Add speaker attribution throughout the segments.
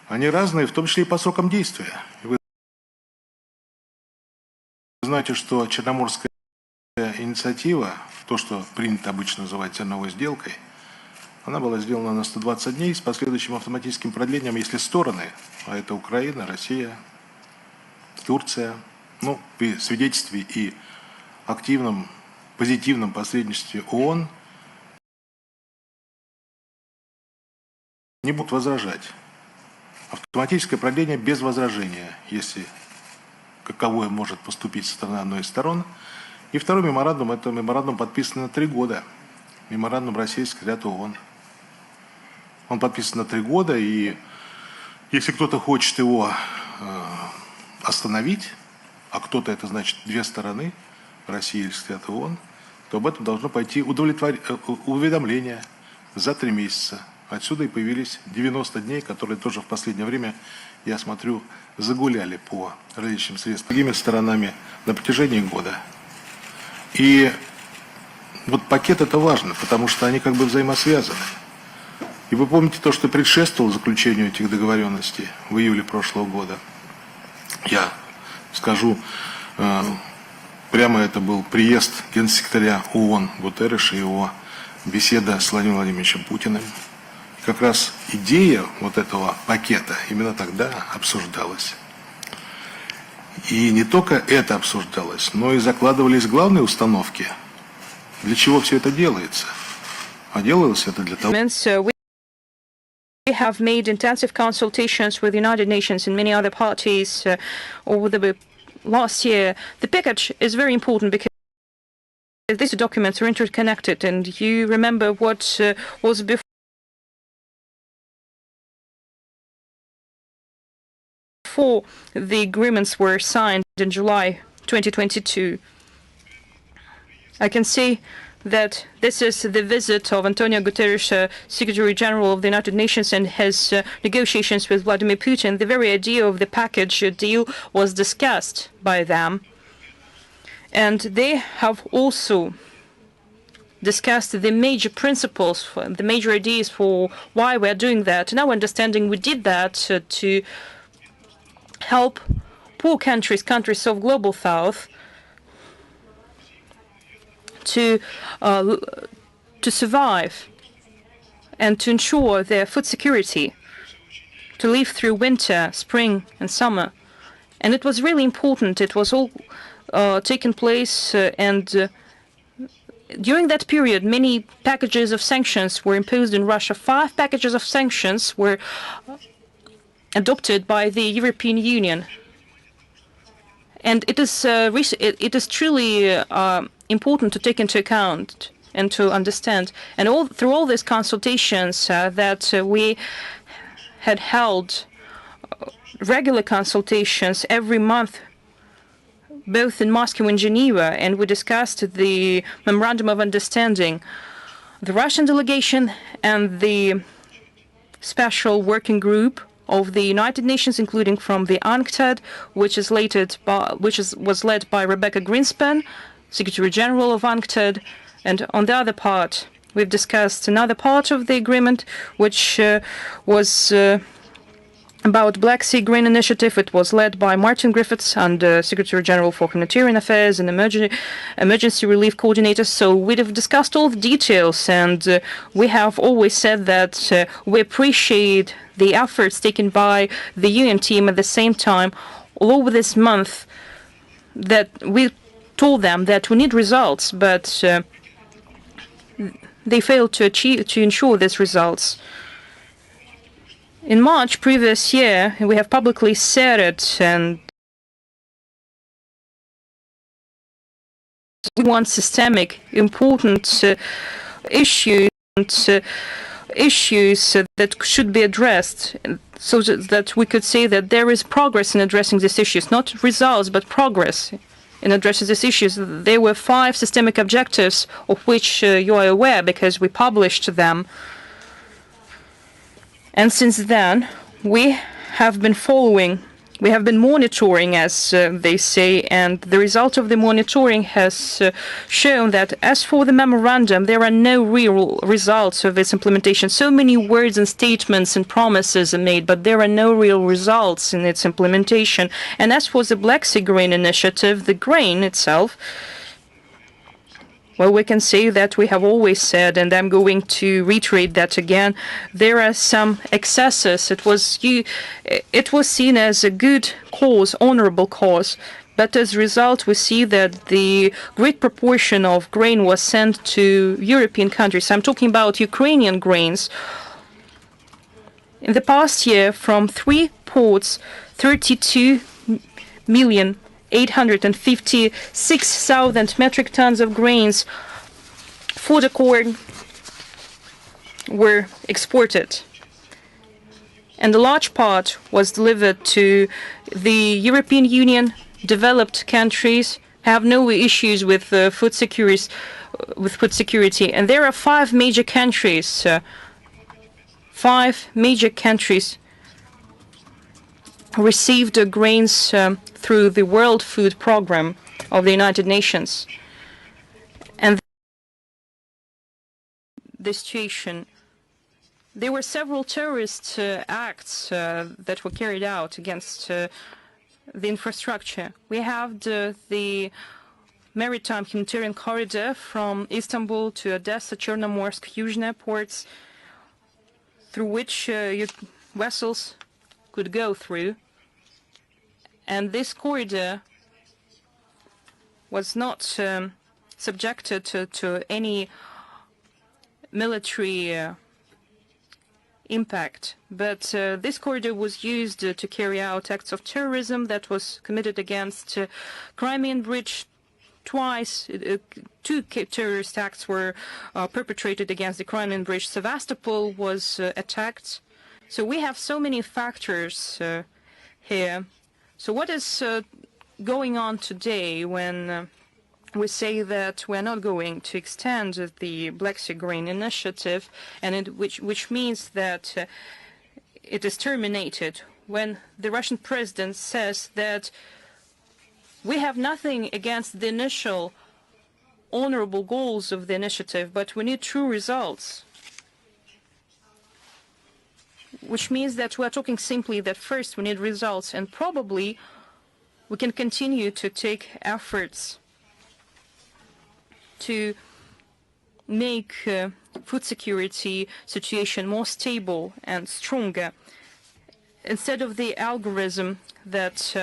Speaker 1: они разные, в том числе и по срокам действия. Вы знаете, что Черноморская инициатива, то, что принято обычно называть зерновой сделкой, она была сделана на 120 дней с последующим автоматическим продлением, если стороны, а это Украина, Россия, Турция, ну, при свидетельстве и активном, позитивном посредничестве ООН, не будут возражать. Автоматическое продление без возражения, если каковое может поступить со стороны одной из сторон. И второй меморандум, это меморандум подписан на 3 года. Меморандум Российский секретаря ООН. Он подписан на 3 года, и если кто-то хочет его остановить, а кто-то, это значит 2 стороны, Россия и секретарь ООН, то об этом должно пойти уведомление за 3 месяца. Отсюда и появились 90 дней, которые тоже в последнее время, я смотрю, загуляли по различным средствам другими сторонами на протяжении года. И вот пакет это важно, потому что они как бы взаимосвязаны. И вы помните то, что предшествовало заключению этих договоренностей в июле прошлого года. Я скажу, прямо это был приезд генсекретаря ООН Гутерреша и его беседа с Владимиром Владимировичем Путиным. Как раз идея вот этого пакета именно тогда обсуждалась. И не только это обсуждалось, но и закладывались главные установки, для чего все это делается. А делалось это для того...
Speaker 2: We have made intensive consultations with the United Nations and many other parties over the last year. The package is very important because these documents are interconnected, and you remember what was before the agreements were signed in July 2022. I can see that this is the visit of Antonio Guterres, Secretary General of the United Nations, and his negotiations with Vladimir Putin. The very idea of the package deal was discussed by them. And they have also discussed the major principles, the major ideas for why we're doing that. In our understanding, we did that to help poor countries, countries of Global South, to survive and to ensure their food security, to live through winter, spring and summer. And it was really important. It was all taking place and during that period many packages of sanctions were imposed in Russia. 5 packages of sanctions were adopted by the European Union. And it is truly important to take into account and to understand. And through all these consultations that we had held, regular consultations every month, both in Moscow and Geneva, and we discussed the memorandum of understanding. The Russian delegation and the special working group of the United Nations, including from the UNCTAD, which was led by Rebecca Greenspan, Secretary General of UNCTAD, and on the other part, we've discussed another part of the agreement, which was about Black Sea Green Initiative. It was led by Martin Griffiths, and Secretary General for Humanitarian Affairs and Emergency Relief Coordinator. So we've discussed all the details, and we have always said that we appreciate the efforts taken by the UN team. At the same time, all over this month, that we told them that we need results, but they failed to ensure these results. In March previous year, we have publicly said it, and we want systemic, important issues that should be addressed, so that we could say that there is progress in addressing these issues, not results, but progress in addressing these issues. There were 5 systemic objectives, of which you are aware because we published them. And since then, we have been following We have been monitoring, as they say, and the result of the monitoring has shown that as for the memorandum, there are no real results of its implementation. So many words and statements and promises are made, but there are no real results in its implementation. And as for the Black Sea Grain Initiative, the grain itself, well, we can say that we have always said, and I'm going to reiterate that again, there are some excesses. It was seen as a good cause, honorable cause, but as a result, we see that the great proportion of grain was sent to European countries. I'm talking about Ukrainian grains. In the past year, from 3 ports, 32,856,000 metric tons of grains, fodder corn, were exported. And a large part was delivered to the European Union. Developed countries have no issues with food security. And there are 5 major countries. 5 major countries received grains through the World Food Program of the United Nations. And the situation, there were several terrorist acts that were carried out against the infrastructure. We have the maritime humanitarian corridor from Istanbul to Odessa, Chernomorsk, Yuzhny ports, through which vessels could go through. And this corridor was not subjected to any military impact, but this corridor was used to carry out acts of terrorism that was committed against Crimean Bridge. Twice, 2 terrorist acts were perpetrated against the Crimean Bridge. Sevastopol was attacked. So we have so many factors here. So what is going on today when we say that we're not going to extend the Black Sea Grain Initiative, and which means that it is terminated, when the Russian president says that we have nothing against the initial honorable goals of the initiative, but we need true results. Which means that we're talking simply that first we need results, and probably we can continue to take efforts to make food security situation more stable and stronger, instead of the algorithm that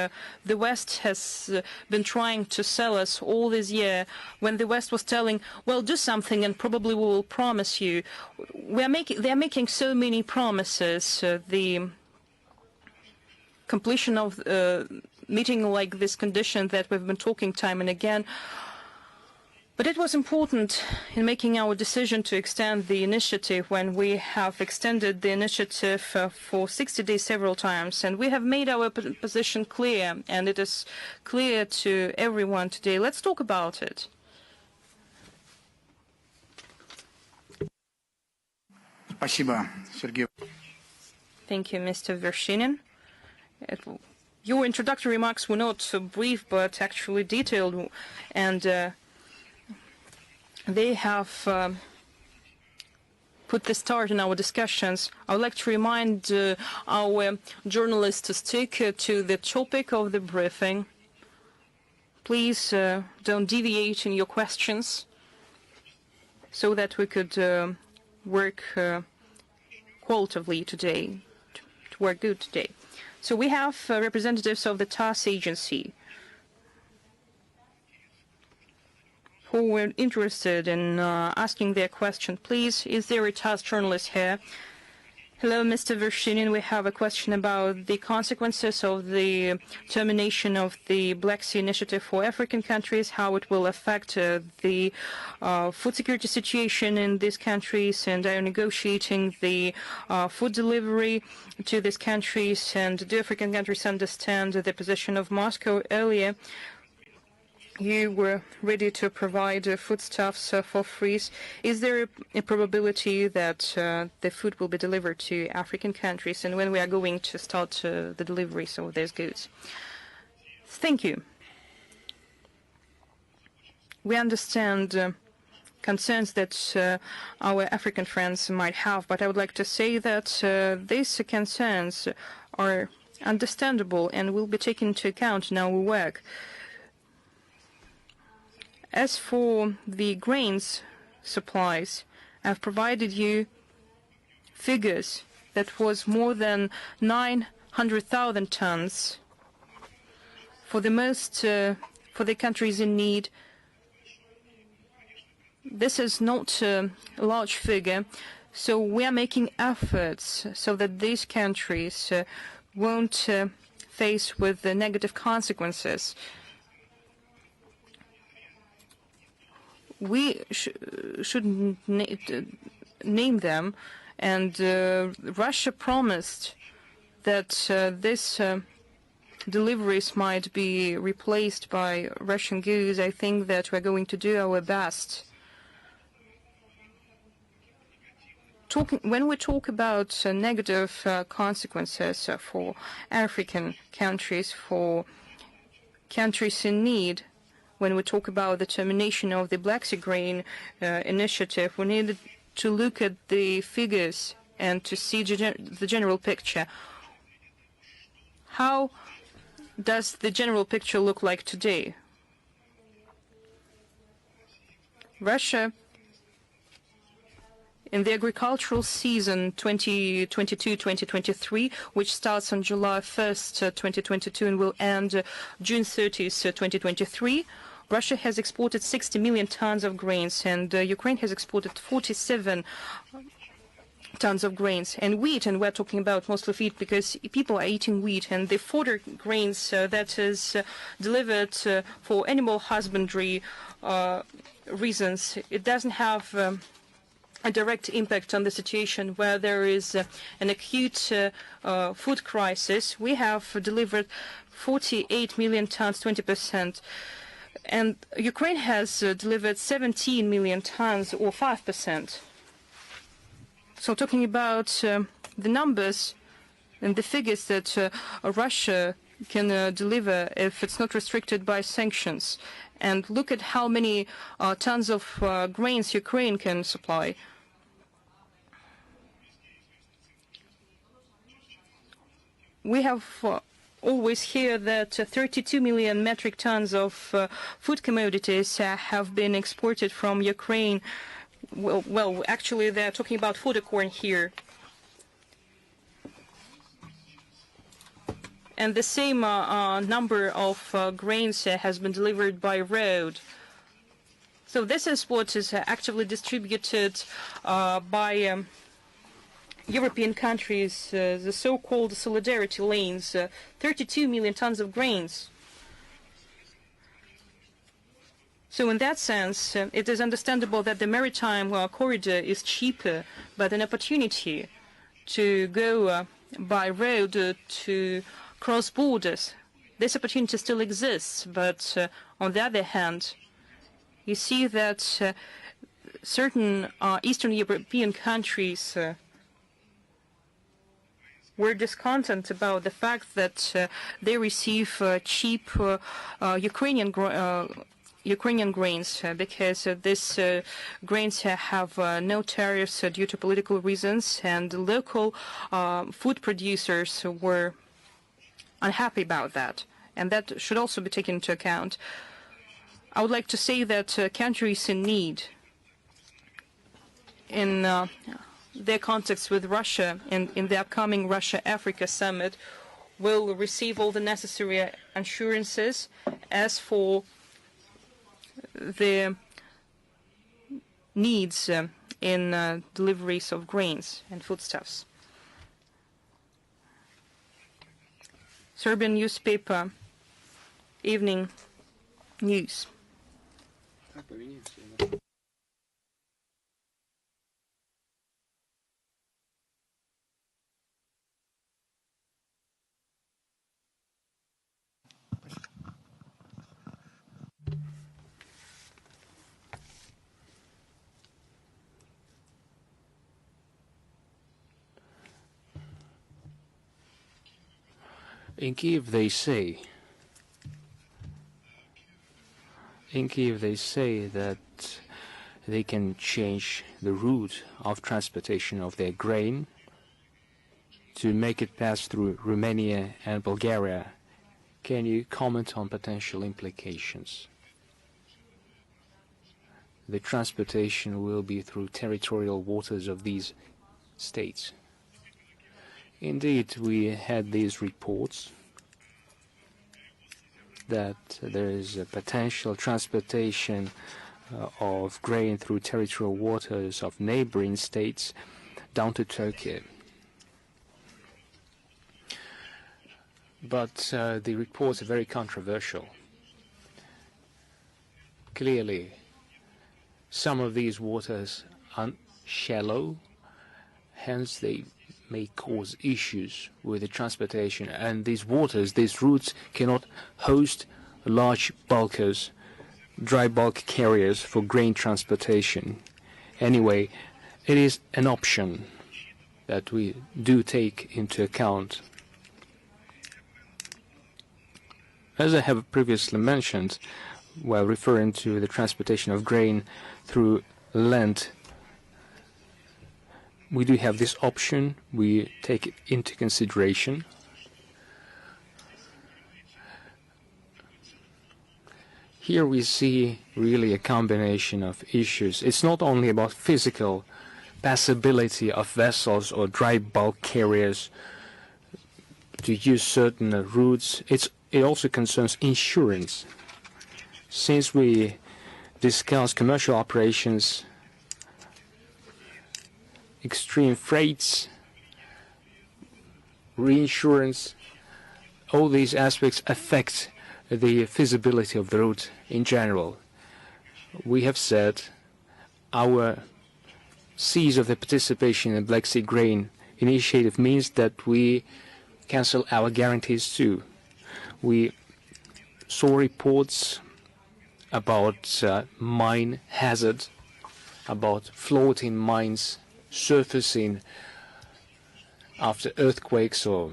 Speaker 2: the West has been trying to sell us all this year, when the West was telling, well, do something and probably we will promise you. They're making so many promises. The completion of meeting like this condition that we've been talking time and again. But it was important in making our decision to extend the initiative when we have extended the initiative for 60 days several times. And we have made our position clear, and it is clear to everyone today. Let's talk about it.
Speaker 3: Спасибо, Sergei.
Speaker 2: Thank you, Mr. Vershinin. Your introductory remarks were not brief, but actually detailed, and they have put the start in our discussions. I would like to remind our journalists to stick to the topic of the briefing. Please don't deviate in your questions, so that we could work qualitatively today, to work good today. So we have representatives of the TASS agency who were interested in asking their question. Please, is there a TASS journalist here? Hello, Mr. Vershinin. We have a question about the consequences of the termination of the Black Sea Initiative for African countries, how it will affect the food security situation in these countries, and are you negotiating the food delivery to these countries, and do African countries understand the position of Moscow? Earlier, you were ready to provide foodstuffs for free. Is there a probability that the food will be delivered to African countries, and when we are going to start the deliveries of these goods? Thank you. We understand concerns that our African friends might have, but I would like to say that these concerns are understandable and will be taken into account in our work. As for the grains supplies, I've provided you figures that was more than 900,000 tons for the countries in need. This is not a large figure, so we are making efforts so that these countries won't face with the negative consequences. We should name them, and Russia promised that this deliveries might be replaced by Russian goods. I think that we're going to do our best. When we talk about negative consequences for African countries, for countries in need, when we talk about the termination of the Black Sea grain initiative, we need to look at the figures and to see the general picture. How does the general picture look like today? Russia, in the agricultural season 2022-2023, which starts on July 1st, 2022 and will end June 30th, 2023, Russia has exported 60 million tons of grains, and Ukraine has exported 47 tons of grains. And wheat, and we're talking about mostly wheat because people are eating wheat, and the fodder grains that is delivered for animal husbandry reasons, it doesn't have a direct impact on the situation where there is an acute food crisis. We have delivered 48 million tons, 20%. And Ukraine has delivered 17 million tons, or 5%. So talking about the numbers and the figures that Russia can deliver if it's not restricted by sanctions, and look at how many tons of grains Ukraine can supply. We have always hear that 32 million metric tons of food commodities have been exported from Ukraine. Well, actually, they're talking about fodder corn here. And the same number of grains has been delivered by road. So this is what is actively distributed by European countries, the so-called solidarity lanes, 32 million tons of grains. So in that sense, it is understandable that the maritime corridor is cheaper, but an opportunity to go by road to cross borders, this opportunity still exists. But on the other hand, you see that certain Eastern European countries were discontent about the fact that they receive cheap Ukrainian grains because these grains have no tariffs due to political reasons, and local food producers were unhappy about that, and that should also be taken into account. I would like to say that countries in need in their contacts with Russia in the upcoming Russia-Africa summit will receive all the necessary assurances as for the needs in deliveries of grains and foodstuffs. Serbian newspaper, Evening News.
Speaker 4: In Kiev they say that they can change the route of transportation of their grain to make it pass through Romania and Bulgaria. Can you comment on potential implications? The transportation will be through territorial waters of these states. Indeed, we had these reports that there is a potential transportation of grain through territorial waters of neighboring states down to Turkey. But the reports are very controversial. Clearly, some of these waters are shallow, hence they may cause issues with the transportation, and these waters, these routes cannot host large bulkers, dry bulk carriers for grain transportation. Anyway, it is an option that we do take into account. As I have previously mentioned, while referring to the transportation of grain through land, we do have this option. We take it into consideration. Here we see really a combination of issues. It's not only about physical passability of vessels or dry bulk carriers to use certain routes. It also concerns insurance. Since we discuss commercial operations, extreme freights, reinsurance, all these aspects affect the feasibility of the route in general. We have said our cease of the participation in the Black Sea Grain Initiative means that we cancel our guarantees too. We saw reports about mine hazard, about floating mines surfacing after earthquakes or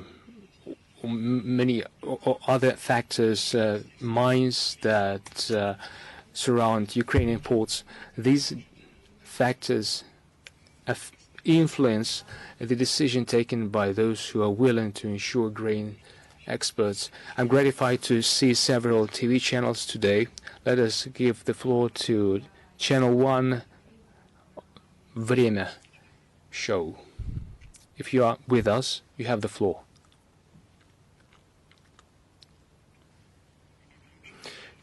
Speaker 4: many other factors, mines that surround Ukrainian ports. These factors influence the decision taken by those who are willing to insure grain experts. I'm gratified to see several TV channels today. Let us give the floor to Channel 1 Время show. If you are with us, you have the floor.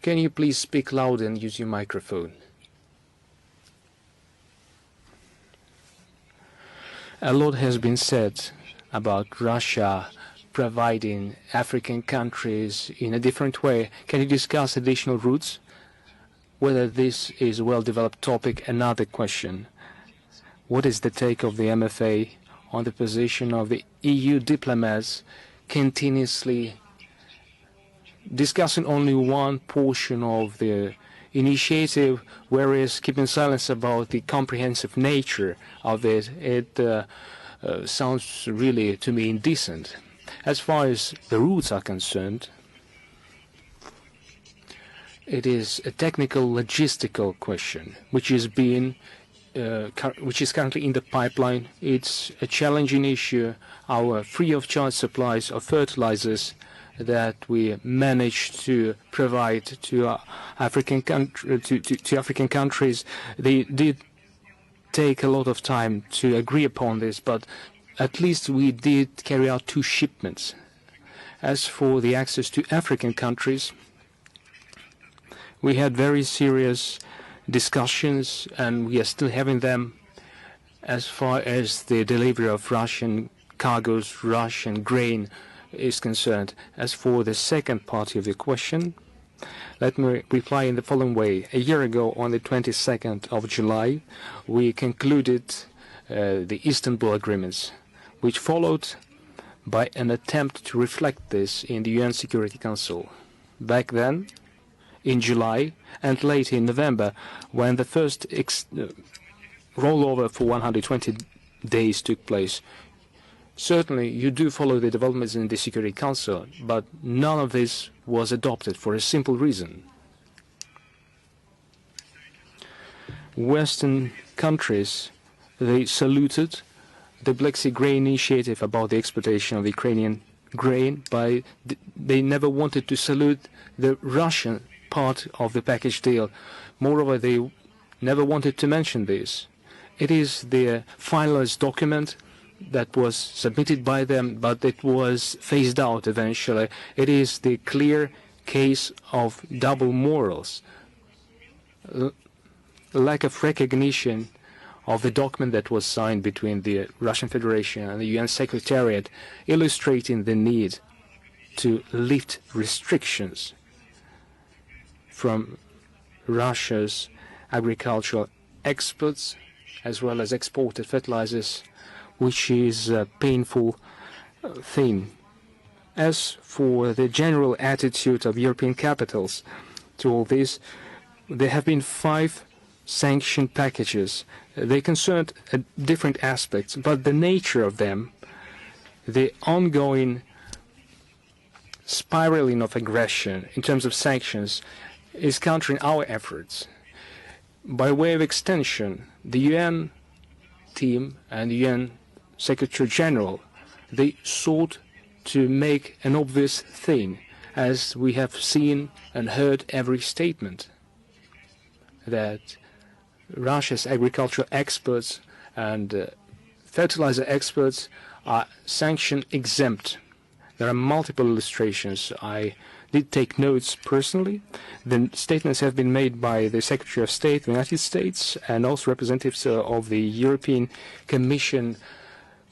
Speaker 4: Can you please speak loud and use your microphone? A lot has been said about Russia providing African countries in a different way. Can you discuss additional routes? Whether this is a well-developed topic, another question. What is the take of the MFA on the position of the EU diplomats continuously discussing only one portion of the initiative, whereas keeping silence about the comprehensive nature of it? It sounds really, to me, indecent. As far as the routes are concerned, it is a technical, logistical question, which is currently in the pipeline. It's a challenging issue. Our free-of-charge supplies of fertilizers that we managed to provide to African countries, they did take a lot of time to agree upon this, but at least we did carry out 2 shipments. As for the access to African countries, we had very serious discussions, and we are still having them as far as the delivery of Russian cargoes, Russian grain is concerned. As for the second part of the question, let me reply in the following way. A year ago, on the 22nd of July, we concluded the Istanbul agreements, which followed by an attempt to reflect this in the UN Security Council. Back then, in July and later in November, when the first rollover for 120 days took place, Certainly, you do follow the developments in the Security Council, but none of this was adopted for a simple reason. Western countries, they saluted the Black Sea Grain Initiative about the exportation of the Ukrainian grain, but they never wanted to salute the Russian part of the package deal. Moreover, they never wanted to mention this. It is the finalized document that was submitted by them, but it was phased out eventually. It is the clear case of double morals, lack of recognition of the document that was signed between the Russian Federation and the UN Secretariat, illustrating the need to lift restrictions from Russia's agricultural exports as well as exported fertilizers, which is a painful thing. As for the general attitude of European capitals to all this, there have been 5 sanction packages. They concerned different aspects, but the nature of them, the ongoing spiraling of aggression in terms of sanctions, is countering our efforts. By way of extension, the UN team and the UN Secretary General, they sought to make an obvious thing, as we have seen and heard every statement, that Russia's agricultural exports and fertilizer exports are sanction exempt. There are multiple illustrations. I did take notes personally. The statements have been made by the Secretary of State of the United States and also representatives of the European Commission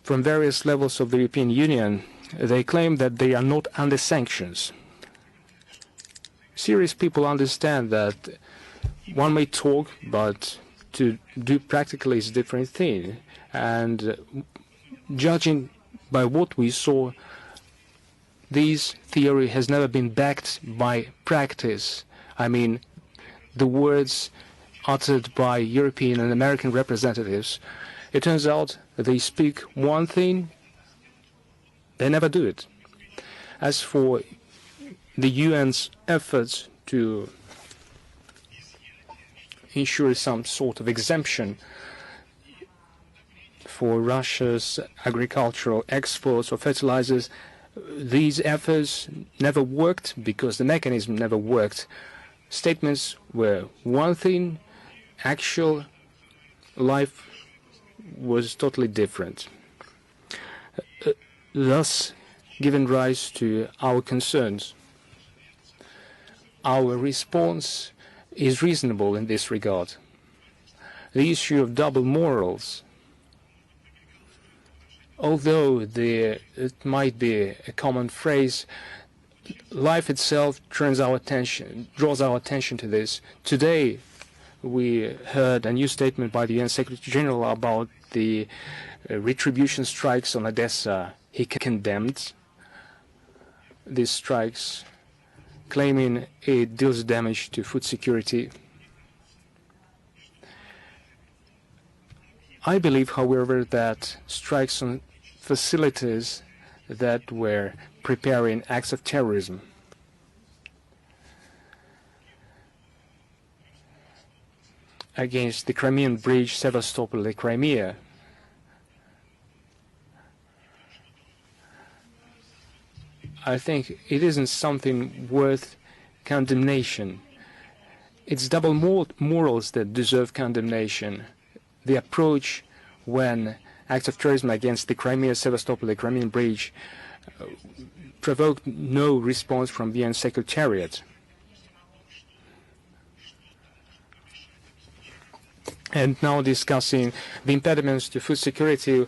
Speaker 4: from various levels of the European Union. They claim that they are not under sanctions. Serious people understand that one may talk, but to do practically is a different thing. And judging by what we saw, this theory has never been backed by practice. I mean, the words uttered by European and American representatives, it turns out they speak one thing, they never do it. As for the UN's efforts to ensure some sort of exemption for Russia's agricultural exports of fertilizers, these efforts never worked because the mechanism never worked. Statements were one thing, actual life was totally different, thus giving rise to our concerns. Our response is reasonable in this regard. The issue of double morals, although it might be a common phrase, life itself draws our attention to this. Today, we heard a new statement by the UN Secretary General about the retribution strikes on Odessa. He condemned these strikes, claiming it deals damage to food security. I believe, however, that strikes on facilities that were preparing acts of terrorism against the Crimean bridge Sevastopol, Crimea, I think it isn't something worth condemnation. It's double morals that deserve condemnation. The approach when acts of terrorism against the Crimea, Sevastopol, the Crimean bridge provoked no response from the UN Secretariat. And now discussing the impediments to food security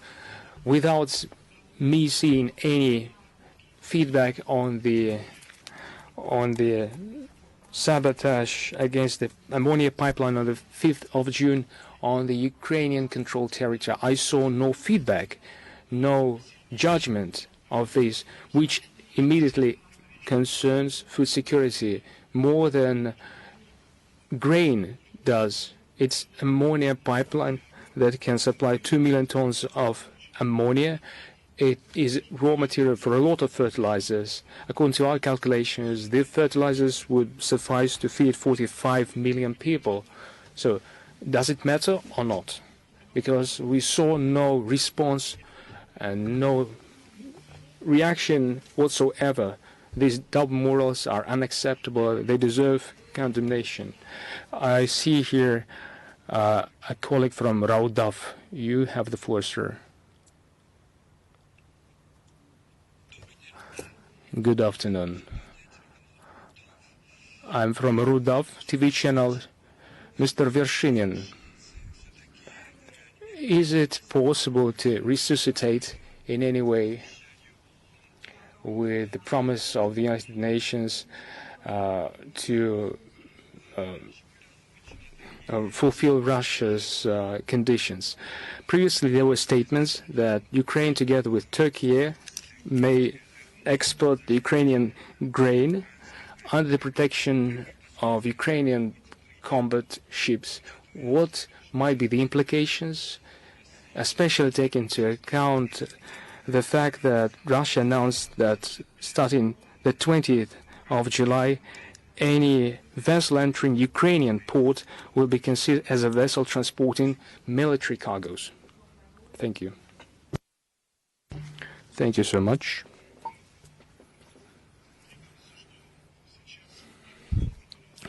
Speaker 4: without me seeing any feedback on the sabotage against the ammonia pipeline on the 5th of June on the Ukrainian controlled territory. I saw no feedback, no judgment of this, which immediately concerns food security more than grain does. It's ammonia pipeline that can supply 2 million tons of ammonia. It is raw material for a lot of fertilizers. According to our calculations, the fertilizers would suffice to feed 45 million people. So does it matter or not? Because we saw no response and no reaction whatsoever. These double morals are unacceptable. They deserve condemnation. I see here a colleague from Raudav. You have the floor, sir. Good afternoon. I'm from Rudav TV channel. Mr. Vershinin, is it possible to resuscitate in any way with the promise of the United Nations to fulfill Russia's conditions? Previously, there were statements that Ukraine, together with Turkey, may export the Ukrainian grain under the protection of Ukrainian combat ships. What might be the implications, especially taking into account the fact that Russia announced that starting the 20th of July, any vessel entering Ukrainian port will be considered as a vessel transporting military cargoes? Thank you. Thank you so much.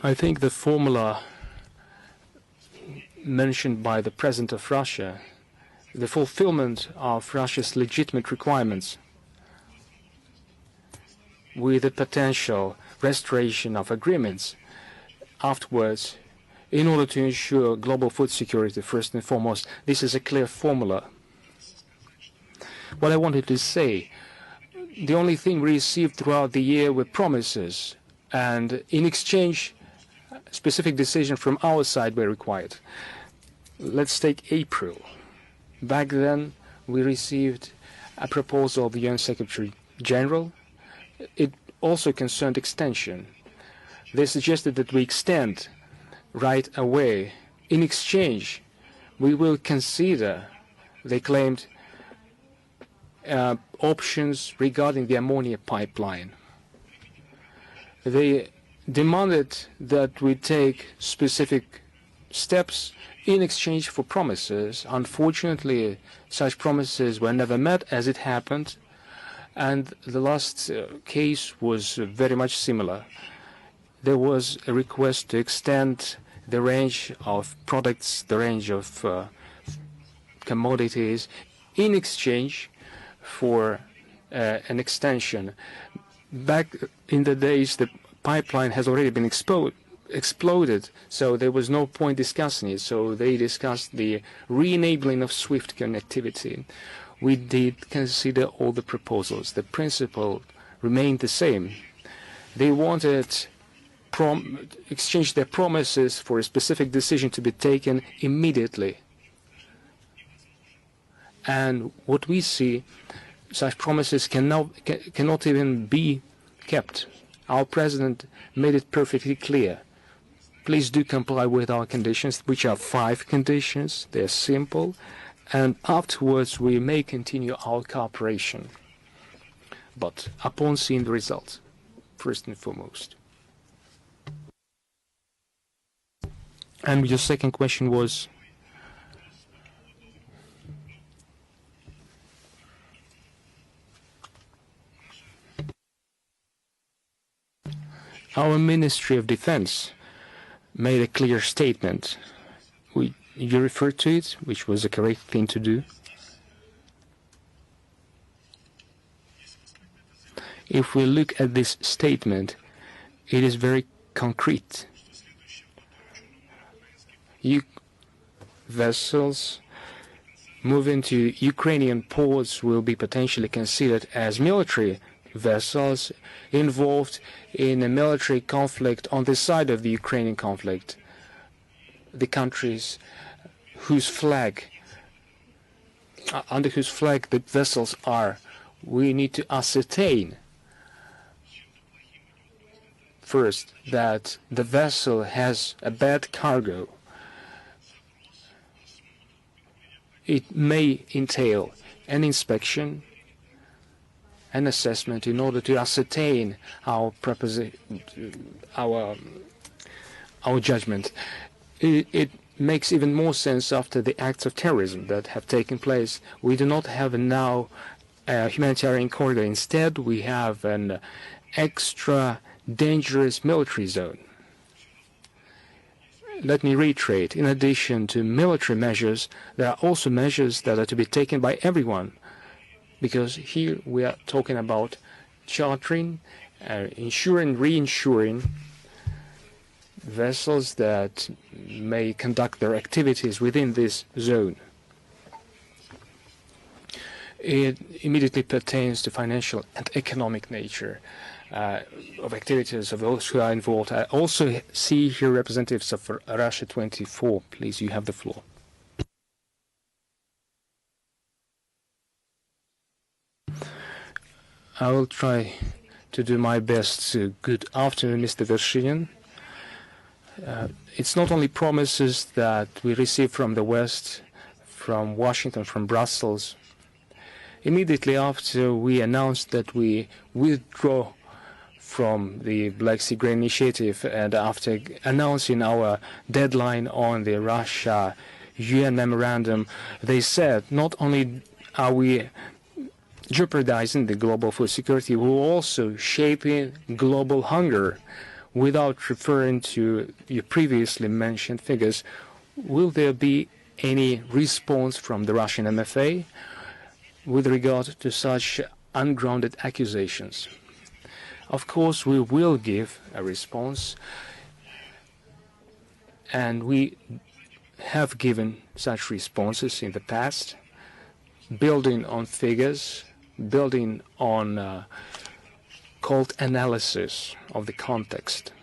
Speaker 4: I think the formula mentioned by the President of Russia, the fulfillment of Russia's legitimate requirements with the potential restoration of agreements afterwards in order to ensure global food security first and foremost. This is a clear formula. What I wanted to say, the only thing we received throughout the year were promises, and in exchange specific decisions from our side were required. Let's take April. Back then, we received a proposal of the UN Secretary General. It also concerned extension. They suggested that we extend right away. In exchange, we will consider, they claimed, options regarding the ammonia pipeline. They demanded that we take specific steps in exchange for promises. Unfortunately, such promises were never met, as it happened, and the last case was very much similar. There was a request to extend the range of products, the range of commodities, in exchange for an extension. Back in the days, the pipeline has already been exploded, so there was no point discussing it. So they discussed the re-enabling of SWIFT connectivity. We did consider all the proposals. The principle remained the same. They wanted exchange their promises for a specific decision to be taken immediately. And what we see, such promises cannot even be kept. Our president made it perfectly clear. Please do comply with our conditions, which are 5 conditions. They're simple. And afterwards, we may continue our cooperation. But upon seeing the results, first and foremost. And your second question was? Our Ministry of Defense made a clear statement. You referred to it, which was the correct thing to do. If we look at this statement, it is very concrete. Vessels moving to Ukrainian ports will be potentially considered as military vessels involved in a military conflict on the side of the Ukrainian conflict. The countries under whose flag the vessels are, we need to ascertain first that the vessel has a bad cargo. It may entail an inspection an assessment in order to ascertain our judgment. It makes even more sense after the acts of terrorism that have taken place. We do not have now a humanitarian corridor. Instead, we have an extra dangerous military zone. Let me reiterate, in addition to military measures, there are also measures that are to be taken by everyone, because here we are talking about chartering, insuring, reinsuring vessels that may conduct their activities within this zone. It immediately pertains to financial and economic nature of activities of those who are involved. I also see here representatives of Russia 24. Please, you have the floor. I will try to do my best. Good afternoon, Mr. Vershinin. It's not only promises that we receive from the West, from Washington, from Brussels. Immediately after we announced that we withdraw from the Black Sea Grain Initiative, and after announcing our deadline on the Russia-UN memorandum, they said not only are we jeopardizing the global food security, we're also shaping global hunger. Without referring to your previously mentioned figures, will there be any response from the Russian MFA with regard to such ungrounded accusations? Of course, we will give a response, and we have given such responses in the past, building on figures, building on cold analysis of the context,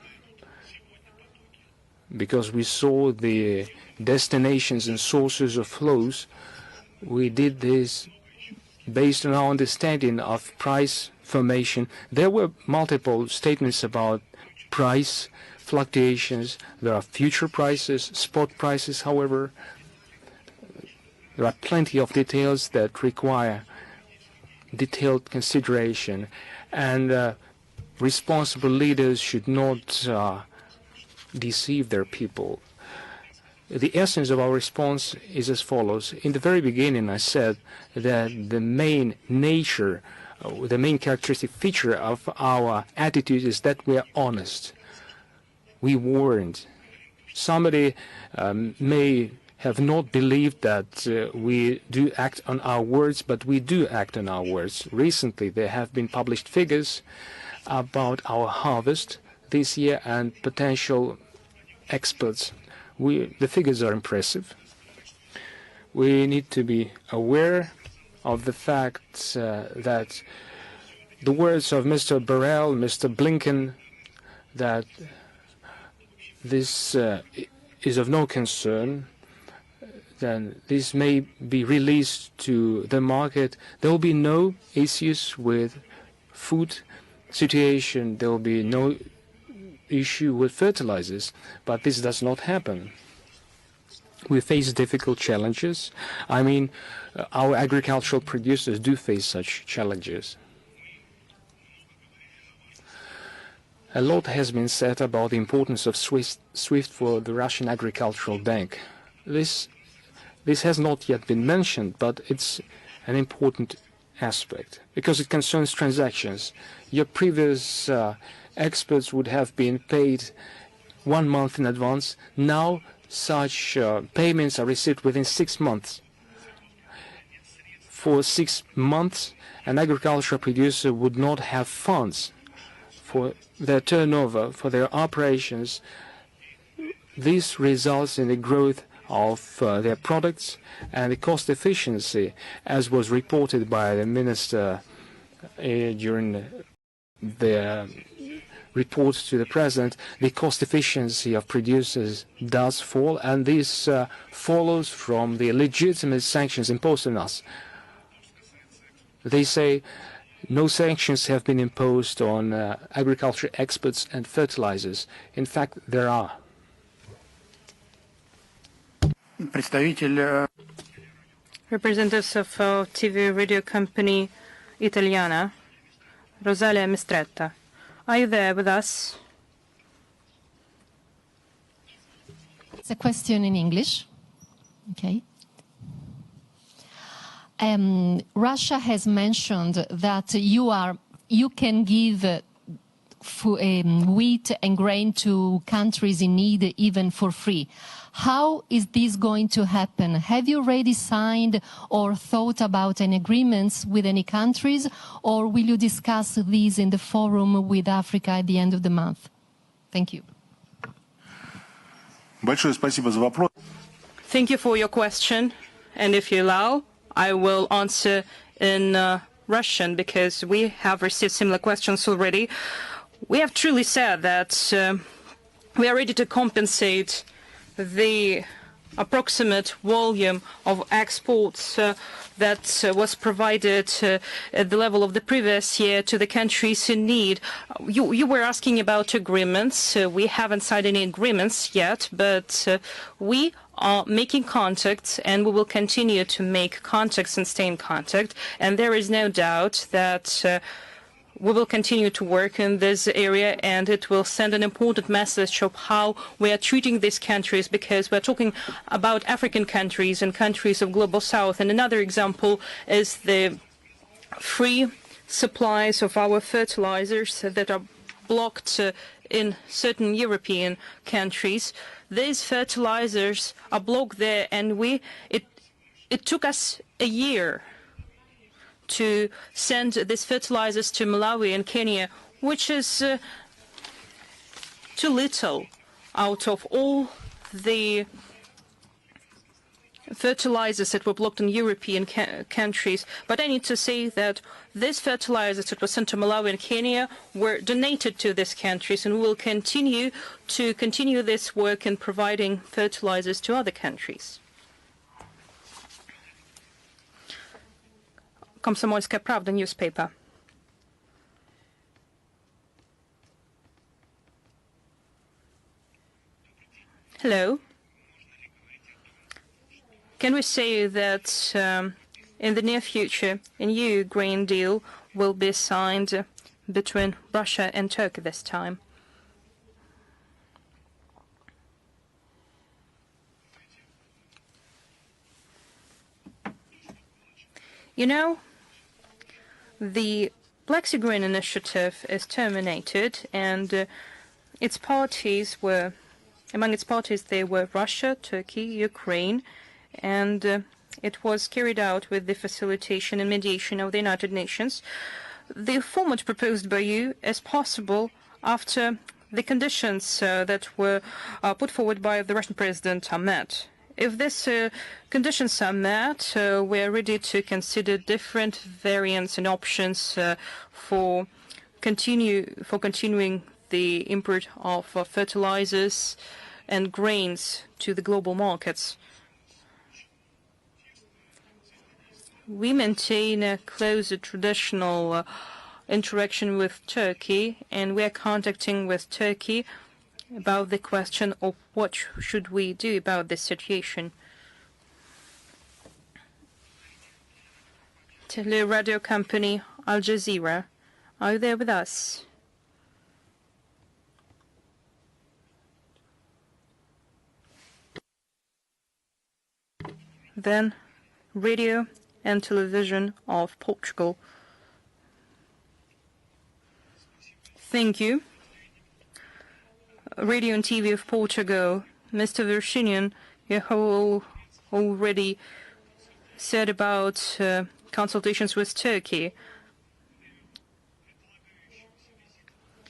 Speaker 4: because we saw the destinations and sources of flows. We did this based on our understanding of price formation. There were multiple statements about price fluctuations. There are future prices, spot prices, however. There are plenty of details that require detailed consideration, and responsible leaders should not deceive their people. The essence of our response is as follows. In the very beginning, I said that the main nature, the main characteristic feature of our attitude is that we are honest. We warned. Somebody may have not believed that we do act on our words, but we do act on our words. Recently, there have been published figures about our harvest this year and potential exports. The figures are impressive. We need to be aware of the fact that the words of Mr. Borrell, Mr. Blinken, that this is of no concern, then this may be released to the market. There will be no issues with food situation. There will be no issue with fertilizers, but this does not happen. We face difficult challenges. I mean, our agricultural producers do face such challenges. A lot has been said about the importance of SWIFT for the Russian Agricultural Bank. This has not yet been mentioned, but it's an important aspect because it concerns transactions. Your previous experts would have been paid 1 month in advance. Now such payments are received within 6 months. For 6 months, an agricultural producer would not have funds for their turnover, for their operations. This results in the growth of their products and the cost efficiency, as was reported by the minister during the report to the president. The cost efficiency of producers does fall, and this follows from the legitimate sanctions imposed on us. They say no sanctions have been imposed on agriculture exports and fertilizers. In fact, there are.
Speaker 2: Representatives of TV radio company Italiana Rosalia Mistretta. Are you there with us?
Speaker 5: It's a question in English. Okay. Russia has mentioned that you can give wheat and grain to countries in need even for free. How is this going to happen? Have you already signed or thought about any agreements with any countries, or will you discuss these in the forum with Africa at the end of the month? Thank you.
Speaker 1: Большое спасибо за вопрос.
Speaker 2: Thank you for your question. And if you allow, I will answer in Russian because we have received similar questions already. We have truly said that we are ready to compensate the approximate volume of exports that was provided at the level of the previous year to the countries in need. You were asking about agreements. We haven't signed any agreements yet, but we are making contacts, and we will continue to make contacts and stay in contact. And there is no doubt that we will continue to work in this area, and it will send an important message of how we are treating these countries, because we're talking about African countries and countries of Global South. And another example is the free supplies of our fertilizers that are blocked in certain European countries. These fertilizers are blocked there, and it took us a year to send these fertilizers to Malawi and Kenya, which is too little out of all the fertilizers that were blocked in European countries. But I need to say that these fertilizers that were sent to Malawi and Kenya were donated to these countries, and we will continue this work in providing fertilizers to other countries. Komsomolskaya Pravda newspaper. Hello. Can we say that in the near future a new grain deal will be signed between Russia and Turkey this time? You know, the Black Sea Grain Initiative is terminated, and its parties were, among its parties, there were Russia, Turkey, Ukraine, and it was carried out with the facilitation and mediation of the United Nations. The format proposed by you is possible after the conditions that were put forward by the Russian president are met. If these conditions are met, we are ready to consider different variants and options for continuing the import of fertilizers and grains to the global markets. We maintain a closer traditional interaction with Turkey, and we are contacting with Turkey about the question of what should we do about this situation. Tele-radio company Al Jazeera, are you there with us? Then radio and television of Portugal. Thank you. Radio and TV of Portugal. Mr. Vershinin, you have already said about consultations with Turkey.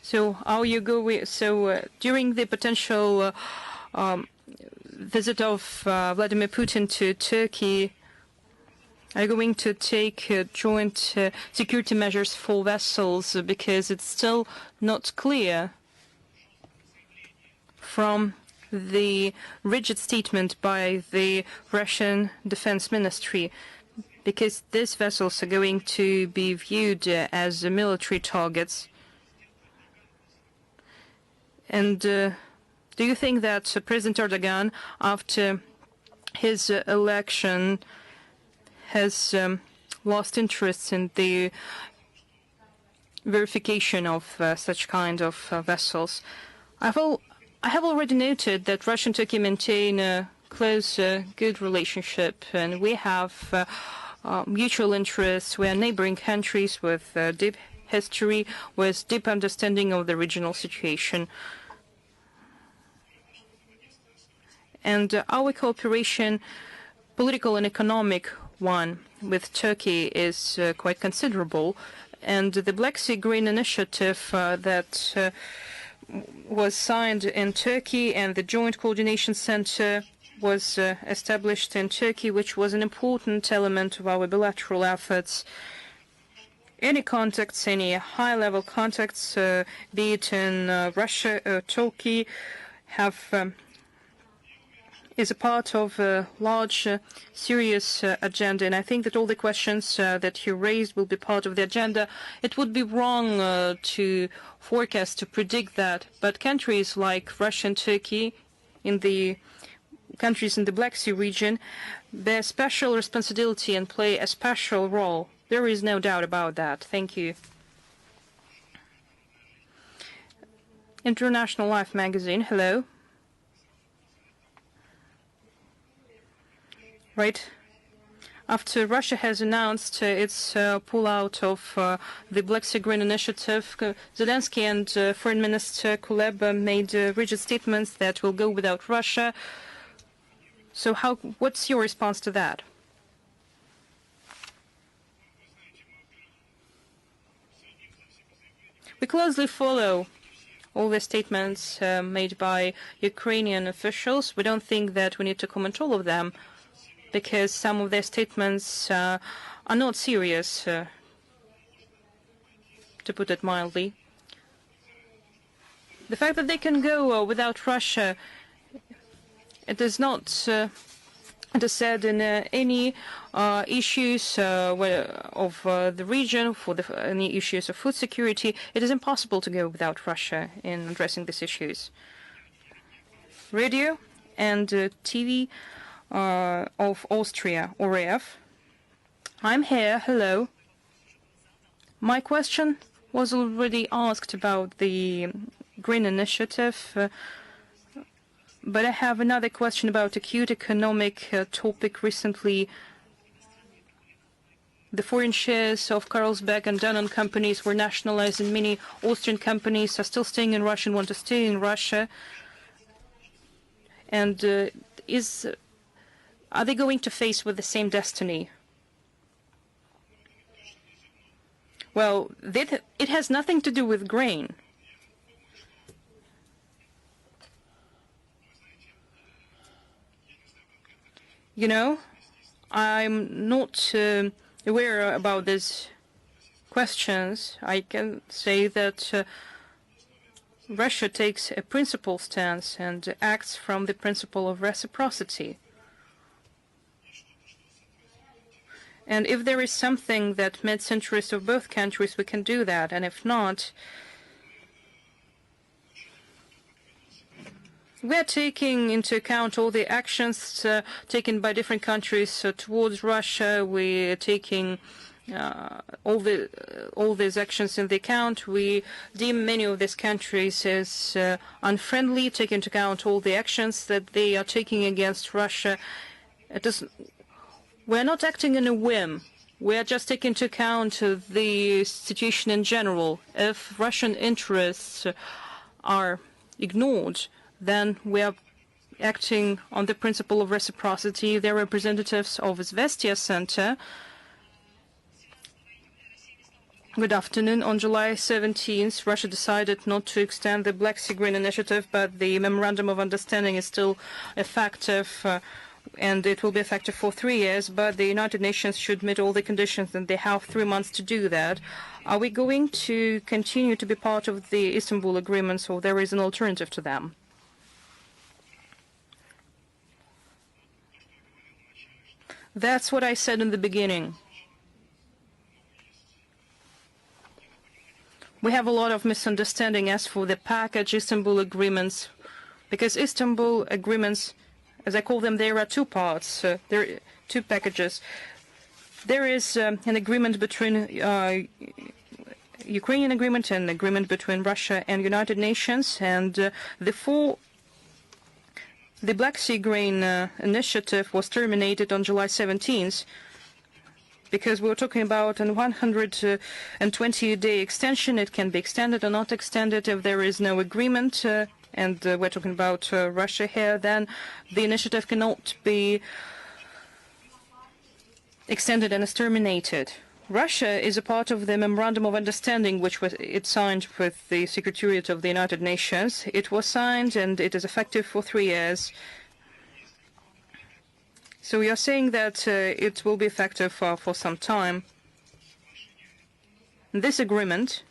Speaker 2: So are you going? So during the potential visit of Vladimir Putin to Turkey, are you going to take joint security measures for vessels? Because it's still not clear from the rigid statement by the Russian Defense Ministry, because these vessels are going to be viewed as military targets. And do you think that President Erdogan, after his election, has lost interest in the verification of such kind of vessels. I have already noted that Russia and Turkey maintain a close, good relationship, and we have mutual interests. We are neighboring countries with deep history, with deep understanding of the regional situation. And our cooperation, political and economic one, with Turkey is quite considerable. And the Black Sea Green Initiative that was signed in Turkey, and the Joint Coordination Center was established in Turkey, which was an important element of our bilateral efforts. Any contacts, any high-level contacts, be it in Russia or Turkey, is a part of a large, serious agenda. And I think that all the questions that you raised will be part of the agenda. It would be wrong to forecast, to predict that. But countries like Russia and Turkey, countries in the Black Sea region, bear special responsibility and play a special role. There is no doubt about that. Thank you. International Life magazine, hello. Right. After Russia has announced its pullout of the Black Sea Green Initiative, Zelensky and Foreign Minister Kuleba made rigid statements that will go without Russia. So what's your response to that? We closely follow all the statements made by Ukrainian officials. We don't think that we need to comment all of them, because some of their statements are not serious, to put it mildly. The fact that they can go without Russia, it is not, it is said, in any issues of the region, for any issues of food security. It is impossible to go without Russia in addressing these issues. Radio and TV of Austria, ORF. I'm here, hello. My question was already asked about the Green Initiative, but I have another question about acute economic topic. Recently, the foreign shares of Carlsberg and Danone companies were nationalized, and many Austrian companies are still staying in Russia and want to stay in Russia. And are they going to face with the same destiny? Well, it has nothing to do with grain. You know, I'm not aware about these questions. I can say that Russia takes a principled stance and acts from the principle of reciprocity. And if there is something that meets the interest of both countries, we can do that. And if not, we are taking into account all the actions taken by different countries towards Russia. We are taking all these actions into account. We deem many of these countries as unfriendly, take into account all the actions that they are taking against Russia. We're not acting in a whim. We are just taking into account the situation in general. If Russian interests are ignored, then we are acting on the principle of reciprocity. They're representatives of Izvestia Center. Good afternoon. On July 17th, Russia decided not to extend the Black Sea Green Initiative, but the memorandum of understanding is still effective, and it will be effective for 3 years. But the United Nations should meet all the conditions, and they have 3 months to do that. Are we going to continue to be part of the Istanbul agreements, or there is an alternative to them? That's what I said in the beginning. We have a lot of misunderstanding as for the package Istanbul agreements, because Istanbul agreements, as I call them, there are 2 parts. There are 2 packages. There is an agreement between Ukrainian agreement and agreement between Russia and United Nations, and the Black Sea Grain Initiative was terminated on July 17th, because we were talking about a 120-day extension. It can be extended or not extended if there is no agreement, and we're talking about Russia here, then the initiative cannot be extended and is terminated. Russia is a part of the memorandum of understanding which it signed with the Secretariat of the United Nations. It was signed and it is effective for 3 years. So we are saying that it will be effective for some time. This agreement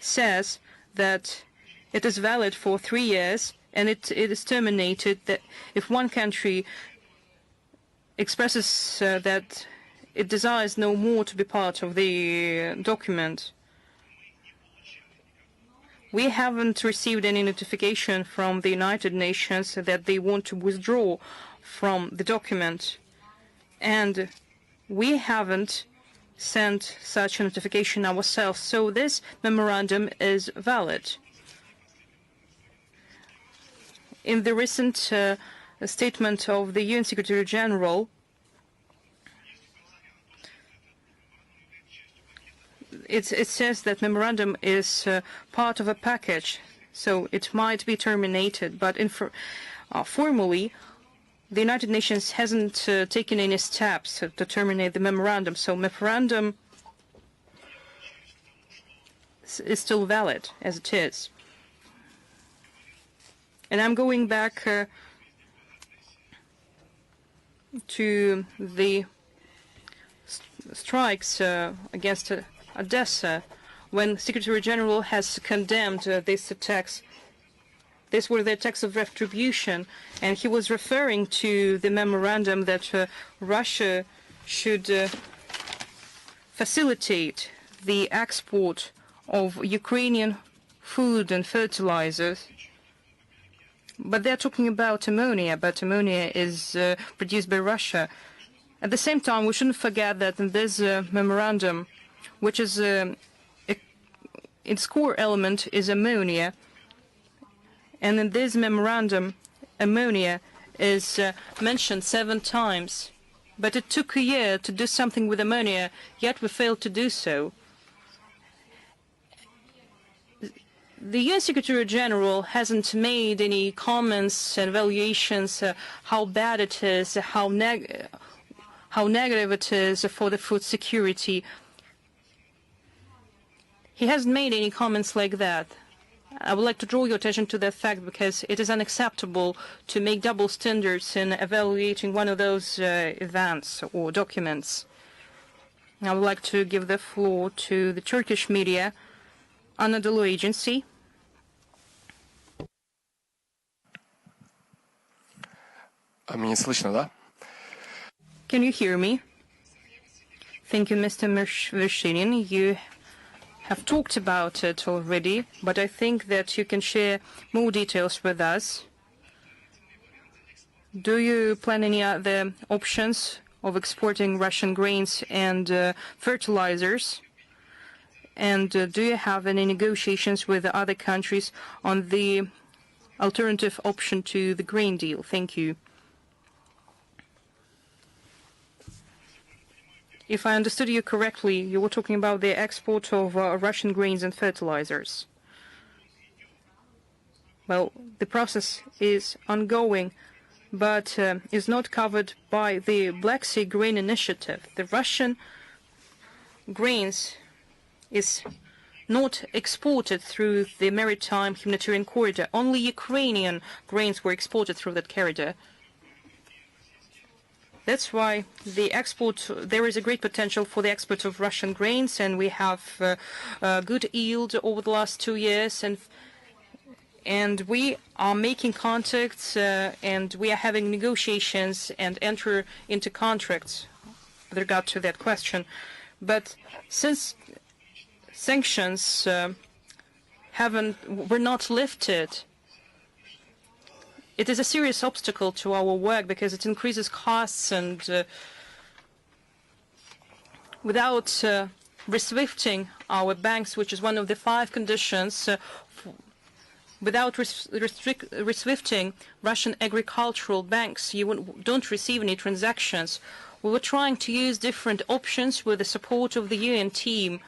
Speaker 2: says that it is valid for 3 years, and it is terminated that if one country expresses that it desires no more to be part of the document. We haven't received any notification from the United Nations that they want to withdraw from the document, and we haven't sent such a notification ourselves, so this memorandum is valid. In the recent statement of the UN Secretary General, it says that memorandum is part of a package, so it might be terminated, but formally the United Nations hasn't taken any steps to terminate the memorandum, so memorandum is still valid as it is. And I'm going back to the strikes against Odessa, when Secretary General has condemned these attacks. These were the attacks of retribution, and he was referring to the memorandum that Russia should facilitate the export of Ukrainian food and fertilizers. But they're talking about ammonia, but ammonia is produced by Russia. At the same time, we shouldn't forget that in this memorandum, which is its core element is ammonia, and in this memorandum, ammonia is mentioned 7 times. But it took a year to do something with ammonia, yet we failed to do so. The UN Secretary General hasn't made any comments and evaluations how bad it is, how negative it is for the food security. He hasn't made any comments like that. I would like to draw your attention to that fact, because it is unacceptable to make double standards in evaluating one of those events or documents. I would like to give the floor to the Turkish media, Anadolu Agency.
Speaker 6: Меня слышно, да?
Speaker 2: Can you hear me? Thank you, Mr. Vershinin. You have talked about it already, but I think that you can share more details with us. Do you plan any other options of exporting Russian grains and fertilizers? And do you have any negotiations with other countries on the alternative option to the grain deal? Thank you. If I understood you correctly, you were talking about the export of Russian grains and fertilizers. Well, the process is ongoing, but is not covered by the Black Sea Grain Initiative. The Russian grains is not exported through the maritime humanitarian corridor. Only Ukrainian grains were exported through that corridor. That's why there is a great potential for the export of Russian grains, and we have good yield over the last 2 years, and we are making contacts and we are having negotiations and enter into contracts with regard to that question. But since sanctions were not lifted, it is a serious obstacle to our work, because it increases costs, and without reswifting our banks, which is one of the 5 conditions, without reswifting Russian agricultural banks, you don't receive any transactions. We were trying to use different options with the support of the UN team,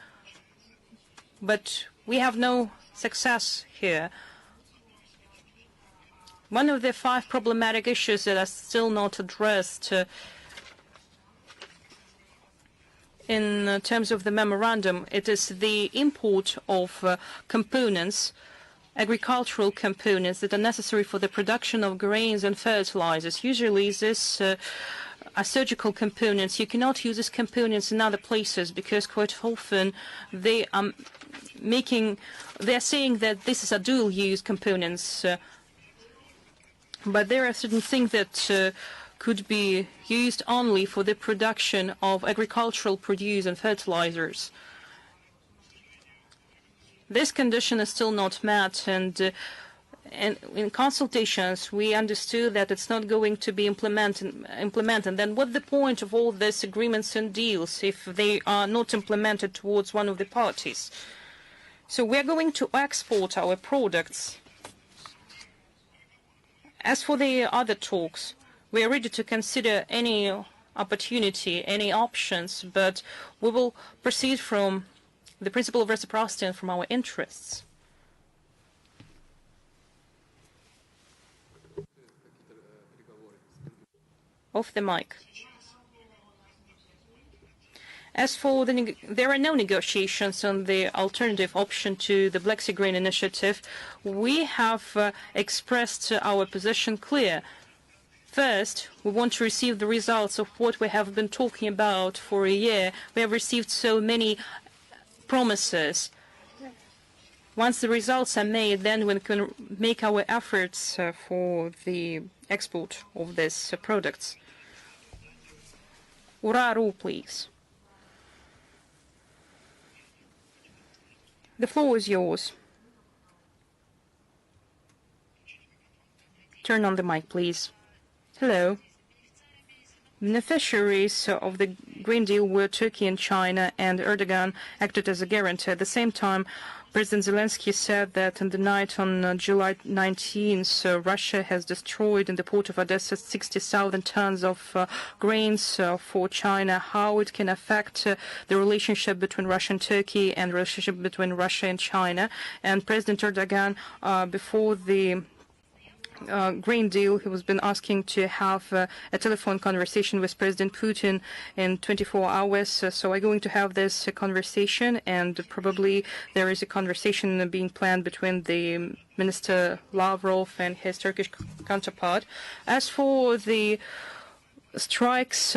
Speaker 2: but we have no success here. One of the 5 problematic issues that are still not addressed in terms of the memorandum, it is the import of components, agricultural components that are necessary for the production of grains and fertilizers. Usually this are surgical components. You cannot use these components in other places because quite often they are saying that this is a dual-use components, but there are certain things that could be used only for the production of agricultural produce and fertilizers. This condition is still not met, and in consultations we understood that it's not going to be implemented. Then what's the point of all these agreements and deals if they are not implemented towards one of the parties? So we are going to export our products. As for the other talks, we are ready to consider any opportunity, any options, but we will proceed from the principle of reciprocity and from our interests. Off the mic. As for there are no negotiations on the alternative option to the Black Sea Grain Initiative. We have expressed our position clear. First, we want to receive the results of what we have been talking about for a year. We have received so many promises. Once the results are made, then we can make our efforts for the export of these products. Uraru, please. The floor is yours. Turn on the mic, please. Hello. Beneficiaries of the Green Deal were Turkey and China, and Erdogan acted as a guarantor. At the same time, President Zelensky said that in the night on July 19th, Russia has destroyed in the port of Odessa 60,000 tons of grains for China. How it can affect the relationship between Russia and Turkey and relationship between Russia and China. And President Erdogan, before the Green Deal, he was been asking to have a telephone conversation with President Putin in 24 hours. So I'm going to have this conversation, and probably there is a conversation being planned between the Minister Lavrov and his Turkish counterpart. As for the strikes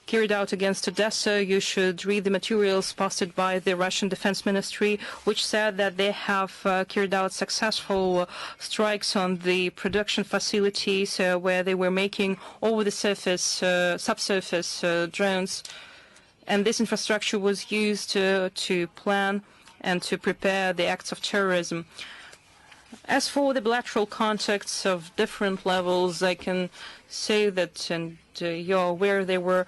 Speaker 2: carried out against Odessa, you should read the materials posted by the Russian Defense Ministry, which said that they have carried out successful strikes on the production facilities where they were making over the surface, subsurface drones. And this infrastructure was used to plan and to prepare the acts of terrorism. As for the bilateral contacts of different levels, I can say that, and you're aware, there was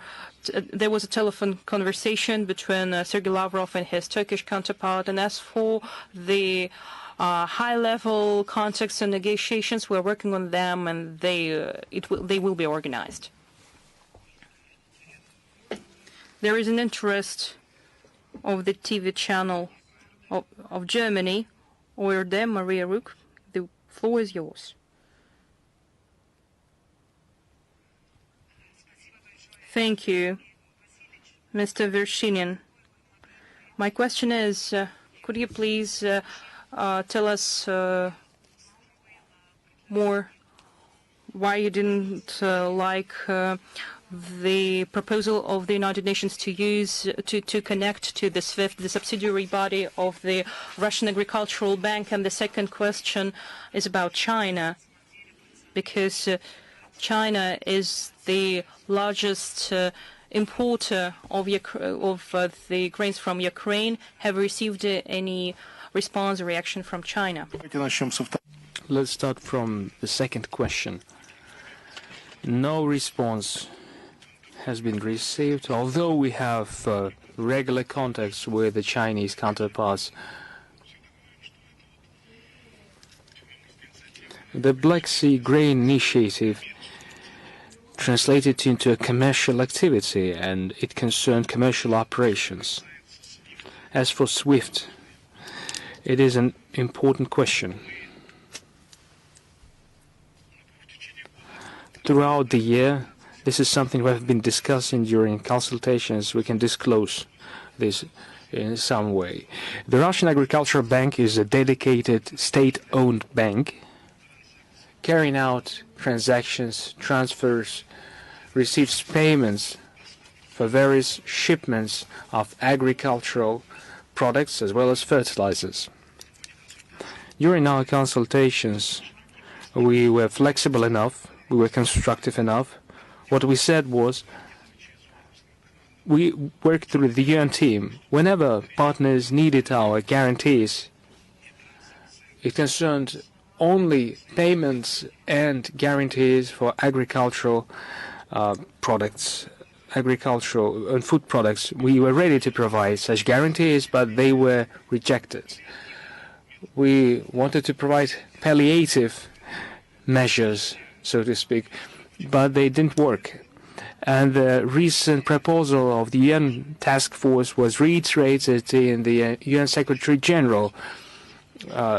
Speaker 2: a telephone conversation between Sergei Lavrov and his Turkish counterpart. And as for the high-level contacts and negotiations, we're working on them, and they will be organized. There is an interest of the TV channel of Germany, Orde Maria Rook. The floor is yours. Thank you, Mr. Vershinin. My question is, could you please tell us more why you didn't like the proposal of the United Nations to connect to the SWIFT, the subsidiary body of the Russian Agricultural Bank? And the second question is about China, because China is the largest importer of the grains from Ukraine. Have you received any response or reaction from China?
Speaker 4: Let's start from the second question. No response has been received. Although we have regular contacts with the Chinese counterparts, the Black Sea Grain Initiative translated into a commercial activity, and it concerned commercial operations. As for SWIFT, it is an important question. Throughout the year, this is something we have been discussing during consultations. We can disclose this in some way. The Russian Agricultural Bank is a dedicated state-owned bank carrying out transactions, transfers, receives payments for various shipments of agricultural products as well as fertilizers. During our consultations, we were flexible enough, we were constructive enough. What we said was, we worked through the UN team. Whenever partners needed our guarantees, it concerned only payments and guarantees for agricultural products, agricultural and food products. We were ready to provide such guarantees, but they were rejected. We wanted to provide palliative measures, so to speak, but they didn't work. And the recent proposal of the UN task force was reiterated in the UN Secretary General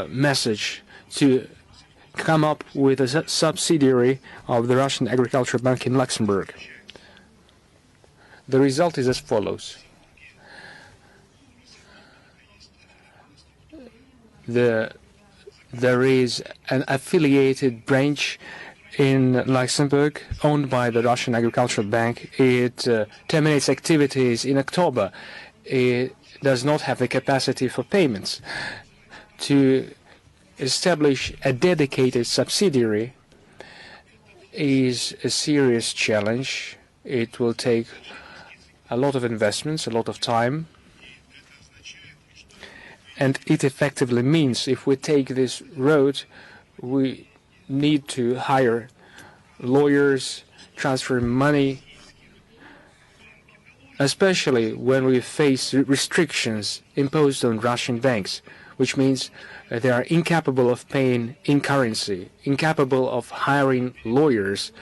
Speaker 4: message to come up with a subsidiary of the Russian Agricultural Bank in Luxembourg. The result is as follows. There is an affiliated branch in Luxembourg owned by the Russian Agricultural Bank. It terminates activities in October. It does not have the capacity for payments. To establish a dedicated subsidiary is a serious challenge. It will take a lot of investments, a lot of time. And it effectively means if we take this road, we need to hire lawyers, transfer money, especially when we face restrictions imposed on Russian banks, which means they are incapable of paying in currency, incapable of hiring lawyers,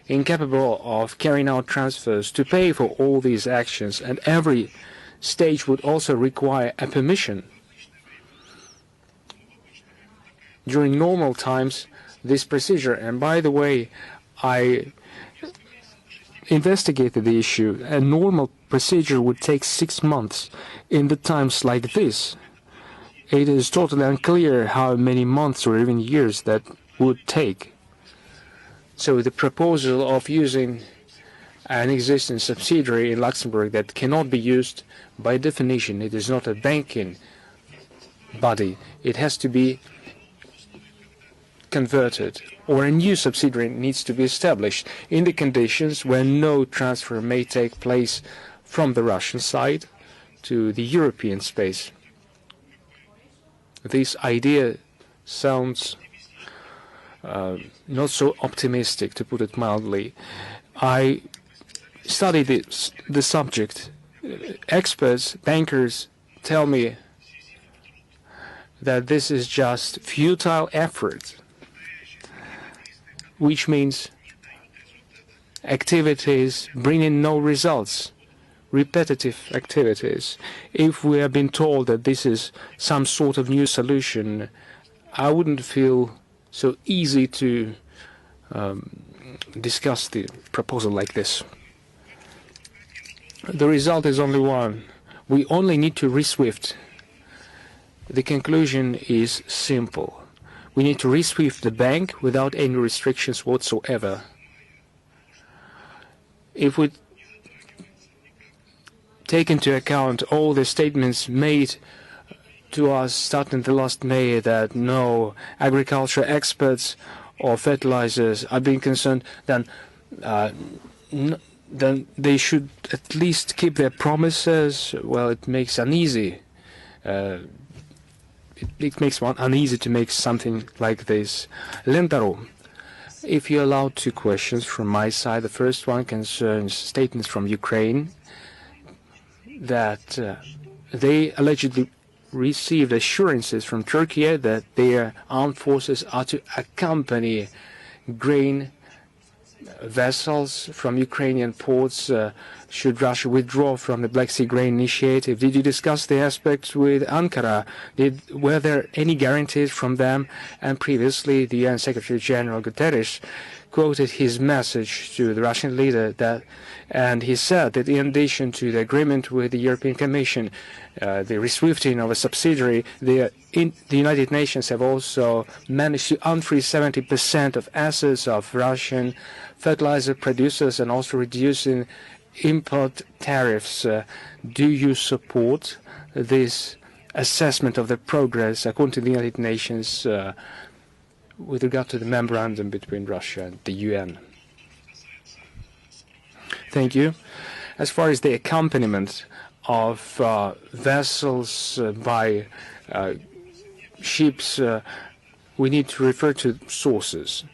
Speaker 4: incapable of carrying out transfers to pay for all these actions, and every stage would also require a permission. During normal times, this procedure, and by the way, I investigated the issue, a normal procedure would take 6 months. In the times like this, it is totally unclear how many months or even years that would take. So the proposal of using an existing subsidiary in Luxembourg that cannot be used, by definition, it is not a banking body. It has to be converted, or a new subsidiary needs to be established in the conditions where no transfer may take place from the Russian side to the European space. This idea sounds not so optimistic, to put it mildly. I studied the subject. Experts, bankers tell me that this is just futile effort, which means activities bringing no results, repetitive activities. If we have been told that this is some sort of new solution, I wouldn't feel so easy to discuss the proposal like this. The result is only one. We only need to re-SWIFT. The conclusion is simple. We need to re-SWIFT the bank without any restrictions whatsoever. If we take into account all the statements made to us starting the last May that no agriculture experts or fertilizers are being concerned, then they should at least keep their promises. Well, it makes uneasy. It makes one uneasy to make something like this. Lendaru, If you allow two questions from my side, the first one concerns statements from Ukraine that they allegedly received assurances from Turkey that their armed forces are to accompany grain vessels from Ukrainian ports should Russia withdraw from the Black Sea Grain Initiative. Did you discuss the aspects with Ankara? Were there any guarantees from them? And previously, the UN Secretary General Guterres quoted his message to the Russian leader and he said that in addition to the agreement with the European Commission, the reswifting of a subsidiary, the United Nations have also managed to unfreeze 70% of assets of Russian fertilizer producers and also reducing import tariffs. Do you support this assessment of the progress according to the United Nations with regard to the memorandum between Russia and the UN? Thank you. As far as the accompaniment of vessels by ships, we need to refer to sources.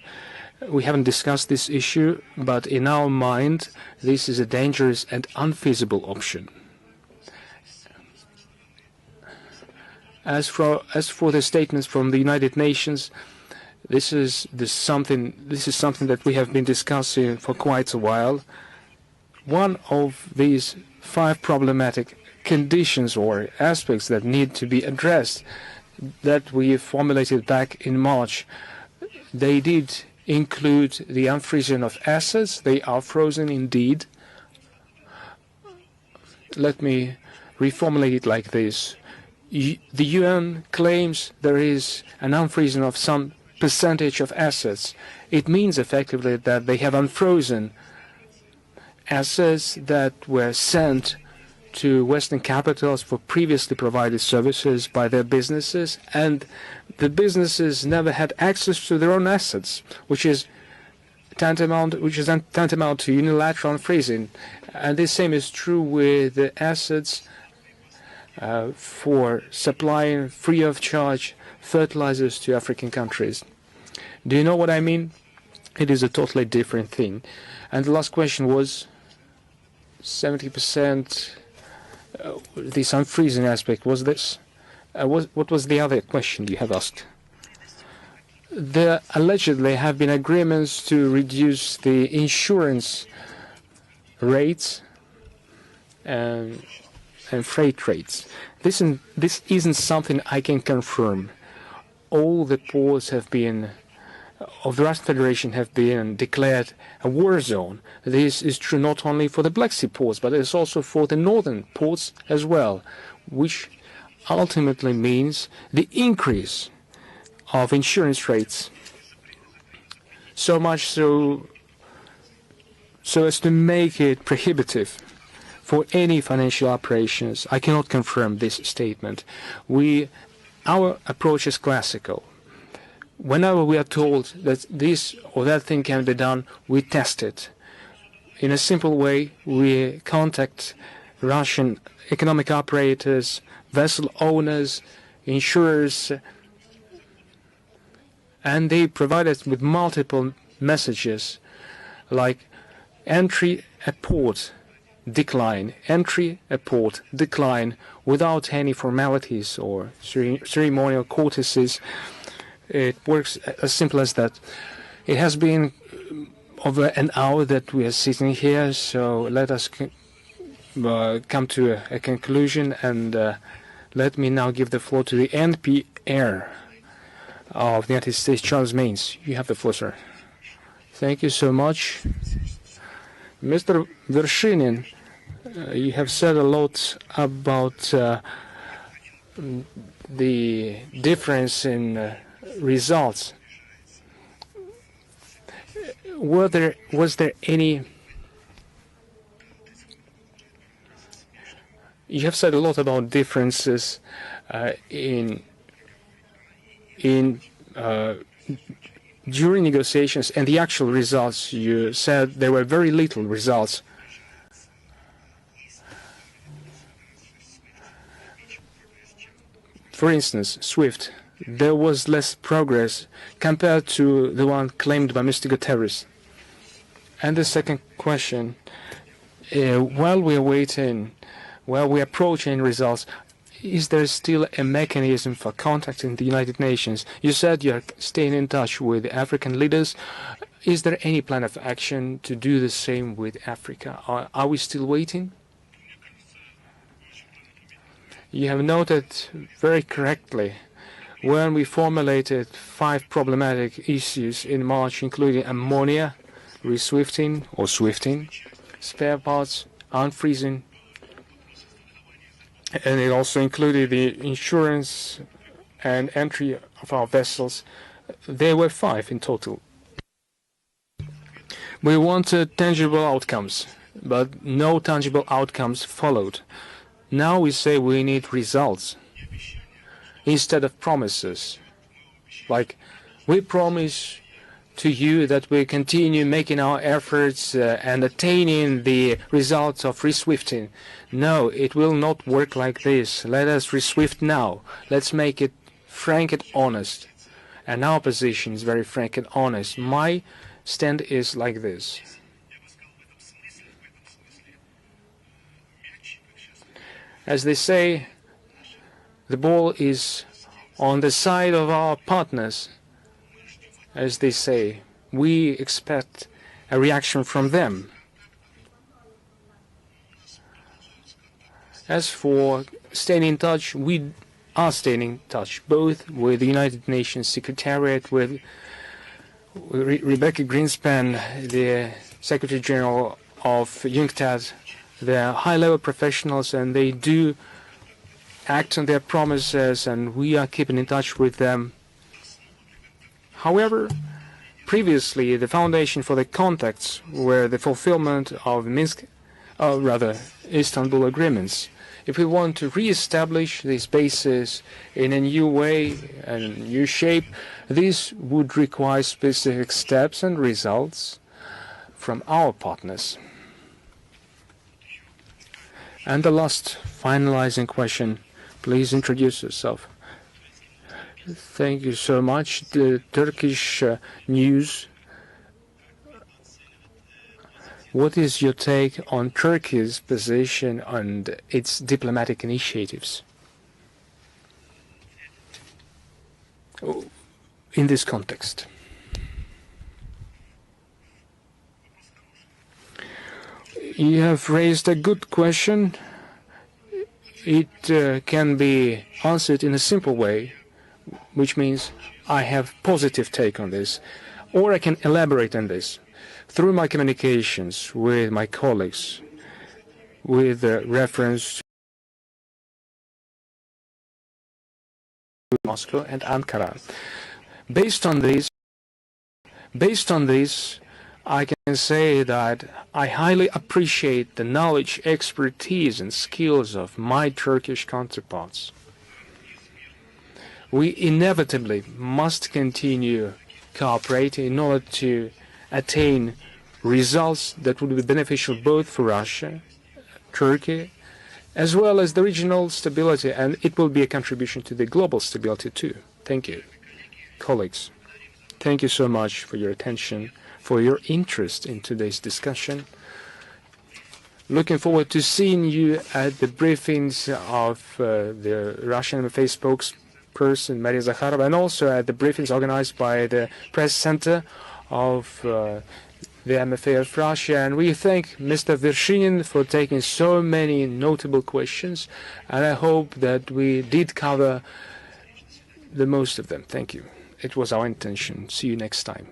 Speaker 4: We haven't discussed this issue, but in our mind, this is a dangerous and unfeasible option. As for the statements from the United Nations, this is something that we have been discussing for quite a while. One of these 5 problematic conditions or aspects that need to be addressed that we formulated back in March, they did include the unfreezing of assets. They are frozen indeed. Let me reformulate it like this. The UN claims there is an unfreezing of some percentage of assets. It means effectively that they have unfrozen assets that were sent to Western capitals for previously provided services by their businesses, and the businesses never had access to their own assets, which is tantamount to unilateral unfreezing. And the same is true with the assets for supplying free of charge fertilizers to African countries. Do you know what I mean? It is a totally different thing. And the last question was 70%. This unfreezing aspect was this. What was the other question you have asked? There allegedly have been agreements to reduce the insurance rates and freight rates. This isn't something I can confirm. All the ports have been of the Russian Federation have been declared a war zone. This is true not only for the Black Sea ports, but it's also for the northern ports as well, which ultimately means the increase of insurance rates. So much so as to make it prohibitive for any financial operations. I cannot confirm this statement. Our approach is classical. Whenever we are told that this or that thing can be done, we test it. In a simple way, we contact Russian economic operators, vessel owners, insurers, and they provide us with multiple messages like entry a port, decline, entry a port, decline, without any formalities or ceremonial courtesies. It works as simple as that. It has been over an hour that we are sitting here, so let us come to a conclusion, and let me now give the floor to the NPR of the United States, Charles Maines. You have the floor, sir. Thank you so much. Mr. Vershinin, you have said a lot about the difference in results. Was there any? You have said a lot about differences during negotiations and the actual results. You said there were very little results. For instance, SWIFT, there was less progress compared to the one claimed by Mr. Guterres. And the second question, while we are waiting, while we are approaching results, is there still a mechanism for contacting the United Nations? You said you're staying in touch with African leaders. Is there any plan of action to do the same with Africa? Are we still waiting? You have noted very correctly when we formulated 5 problematic issues in March, including ammonia, reswifting or swifting, spare parts, unfreezing, and it also included the insurance and entry of our vessels. There were 5 in total. We wanted tangible outcomes, but no tangible outcomes followed. Now we say we need results instead of promises. Like, we promise to you that we continue making our efforts and attaining the results of reswifting. No, it will not work like this. Let us reswift now. Let's make it frank and honest. And our position is very frank and honest. My stand is like this. As they say, the ball is on the side of our partners. As they say, we expect a reaction from them. As for staying in touch, we are staying in touch, both with the United Nations Secretariat, with Rebecca Greenspan, the Secretary General of UNCTAD. They're high-level professionals, and they do act on their promises, and we are keeping in touch with them. However, previously, the foundation for the contacts were the fulfillment of Istanbul agreements. If we want to re-establish this basis in a new way and a new shape, this would require specific steps and results from our partners. And the last finalizing question, please introduce yourself. Thank you so much. The Turkish news. What is your take on Turkey's position and its diplomatic initiatives in this context? You have raised a good question. It can be answered in a simple way, which means I have positive take on this, or I can elaborate on this. Through my communications with my colleagues, with reference to Moscow and Ankara. Based on this, I can say that I highly appreciate the knowledge, expertise, and skills of my Turkish counterparts. We inevitably must continue cooperating in order to attain results that would be beneficial both for Russia, Turkey, as well as the regional stability, and it will be a contribution to the global stability too. Thank you. Colleagues, thank you so much for your attention, for your interest in today's discussion. Looking forward to seeing you at the briefings of the Russian MFA spokesperson, Maria Zakharova, and also at the briefings organized by the press center of the MFA of Russia. And we thank Mr. Vershinin for taking so many notable questions, and I hope that we did cover the most of them. Thank you. It was our intention. See you next time.